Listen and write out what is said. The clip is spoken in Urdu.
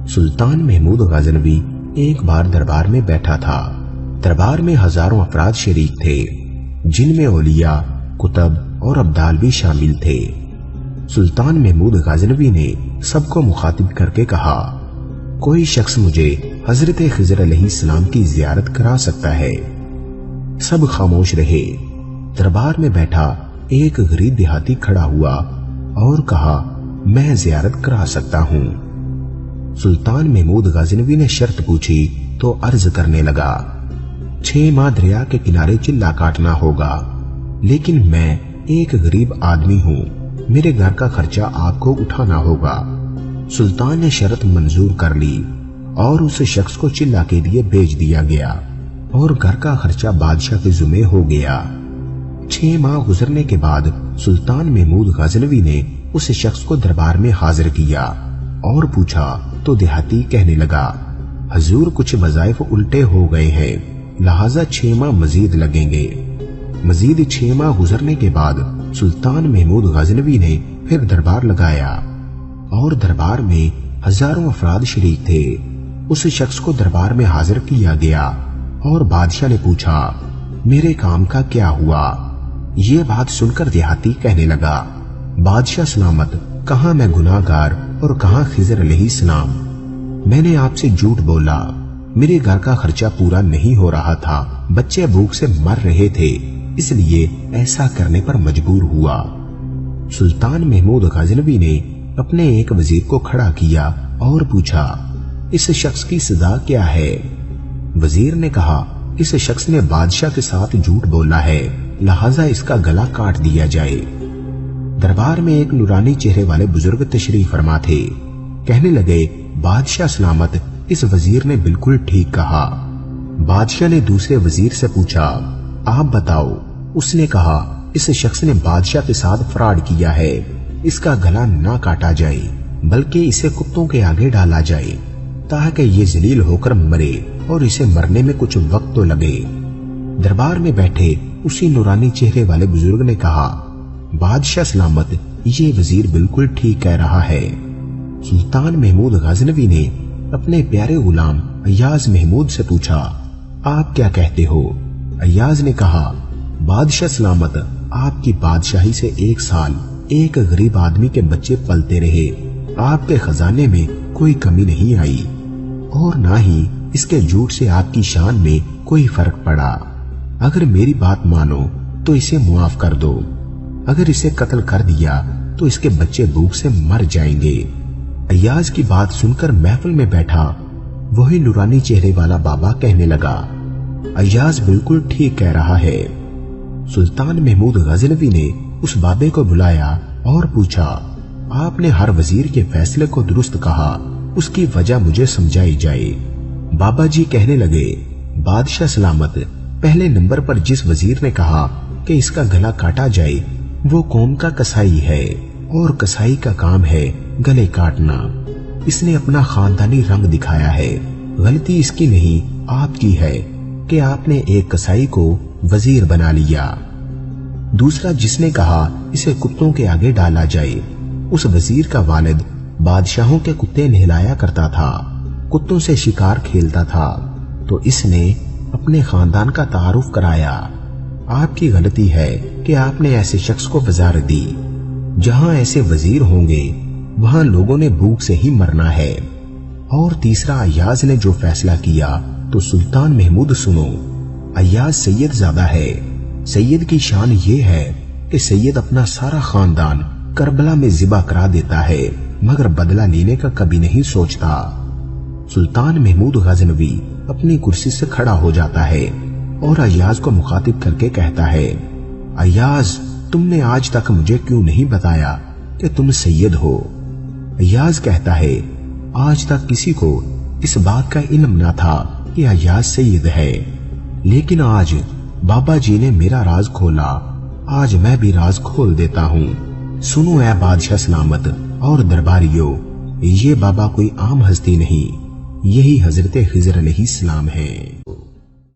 سلطان محمود غزنوی ایک بار دربار میں بیٹھا تھا۔ دربار میں ہزاروں افراد شریک تھے، جن میں اولیاء، کتب اور ابدال بھی شامل تھے۔ سلطان محمود غزنوی نے سب کو مخاطب کر کے کہا، کوئی شخص مجھے حضرت خضر علیہ السلام کی زیارت کرا سکتا ہے؟ سب خاموش رہے۔ دربار میں بیٹھا ایک غریب دیہاتی کھڑا ہوا اور کہا، میں زیارت کرا سکتا ہوں۔ سلطان محمود غزنوی نے شرط پوچھی تو عرض کرنے لگا، 6 ماہ دریا کے کنارے چلا کاٹنا ہوگا، لیکن میں ایک غریب آدمی ہوں، میرے گھر کا خرچہ آپ کو اٹھانا ہوگا۔ سلطان نے شرط منظور کر لی اور اس شخص کو چلا کے لیے بھیج دیا گیا اور گھر کا خرچہ بادشاہ کے ذمہ ہو گیا۔ 6 ماہ گزرنے کے بعد سلطان محمود غزنوی نے اس شخص کو دربار میں حاضر کیا اور پوچھا تو دیہاتی کہنے لگا، حضور کچھ وظائف الٹے ہو گئے ہیں، لہذا 6 ماہ مزید لگیں گے۔ مزید 6 ماہ گزرنے کے بعد سلطان محمود غزنوی نے پھر دربار لگایا اور دربار میں ہزاروں افراد شریک تھے۔ اس شخص کو دربار میں حاضر کیا گیا اور بادشاہ نے پوچھا، میرے کام کا کیا ہوا؟ یہ بات سن کر دیہاتی کہنے لگا، بادشاہ سلامت، کہاں میں گناہ گار اور کہاں خضر علیہ السلام؟ میں نے آپ سے جھوٹ بولا، میرے گھر کا خرچہ پورا نہیں ہو رہا تھا، بچے بھوک سے مر رہے تھے، اس لیے ایسا کرنے پر مجبور ہوا۔ سلطان محمود غزنوی نے اپنے ایک وزیر کو کھڑا کیا اور پوچھا، اس شخص کی سزا کیا ہے؟ وزیر نے کہا، اس شخص نے بادشاہ کے ساتھ جھوٹ بولا ہے، لہذا اس کا گلا کاٹ دیا جائے۔ دربار میں ایک نورانی چہرے والے بزرگ تشریف فرما تھے۔ کہنے لگے، بادشاہ سلامت، اس وزیر نے بالکل ٹھیک کہا۔ بادشاہ نے دوسرے وزیر سے پوچھا، آپ بتاؤ۔ اس نے کہا، اس شخص نے بادشاہ کے ساتھ فراڈ کیا ہے، اس کا گلا نہ کاٹا جائے بلکہ اسے کتوں کے آگے ڈالا جائے تاکہ یہ ذلیل ہو کر مرے اور اسے مرنے میں کچھ وقت تو لگے۔ دربار میں بیٹھے اسی نورانی چہرے والے بزرگ نے کہا، بادشاہ سلامت، یہ وزیر بالکل ٹھیک کہہ رہا ہے۔ سلطان محمود غزنوی نے اپنے پیارے غلام ایاز محمود سے پوچھا، آپ کیا کہتے ہو؟ ایاز نے کہا، بادشاہ سلامت، آپ کی بادشاہی سے 1 سال ایک غریب آدمی کے بچے پلتے رہے، آپ کے خزانے میں کوئی کمی نہیں آئی اور نہ ہی اس کے جھوٹ سے آپ کی شان میں کوئی فرق پڑا۔ اگر میری بات مانو تو اسے معاف کر دو، اگر اسے قتل کر دیا تو اس کے بچے بھوک سے مر جائیں گے۔ ایاز کی بات سن کر محفل میں بیٹھا وہی نورانی چہرے والا بابا کہنے لگا، ایاز بالکل ٹھیک کہہ رہا ہے۔ سلطان محمود غزنوی نے اس بابے کو بلایا اور پوچھا، آپ نے ہر وزیر کے فیصلے کو درست کہا، اس کی وجہ مجھے سمجھائی جائے۔ بابا جی کہنے لگے، بادشاہ سلامت، پہلے نمبر پر جس وزیر نے کہا کہ اس کا گلا کاٹا جائے وہ قوم کا کسائی ہے اور کسائی کا کام ہے گلے کاٹنا۔ اس نے اپنا خاندانی رنگ دکھایا ہے، غلطی اس کی نہیں آپ کی ہے کہ آپ نے ایک کسائی کو وزیر بنا لیا۔ دوسرا جس نے کہا اسے کتوں کے آگے ڈالا جائے، اس وزیر کا والد بادشاہوں کے کتے نہلایا کرتا تھا، کتوں سے شکار کھیلتا تھا، تو اس نے اپنے خاندان کا تعارف کرایا۔ آپ کی غلطی ہے کہ آپ نے ایسے شخص کو وزارت دی۔ جہاں ایسے وزیر ہوں گے وہاں لوگوں نے بھوک سے ہی مرنا ہے۔ اور تیسرا ایاز نے جو فیصلہ کیا تو سلطان محمود سنو، ایاز سید زادہ ہے۔ سید کی شان یہ ہے کہ سید اپنا سارا خاندان کربلا میں ذبح کرا دیتا ہے مگر بدلہ لینے کا کبھی نہیں سوچتا۔ سلطان محمود غزنوی اپنی کرسی سے کھڑا ہو جاتا ہے اور ایاز کو مخاطب کر کے کہتا ہے، ایاز، تم نے آج تک مجھے کیوں نہیں بتایا کہ تم سید ہو؟ ایاز کہتا ہے، آج تک کسی کو اس بات کا علم نہ تھا کہ ایاز سید ہے، لیکن آج بابا جی نے میرا راز کھولا، آج میں بھی راز کھول دیتا ہوں۔ سنو اے بادشاہ سلامت اور درباریوں، یہ بابا کوئی عام ہستی نہیں، یہی حضرت خضر علیہ السلام ہے۔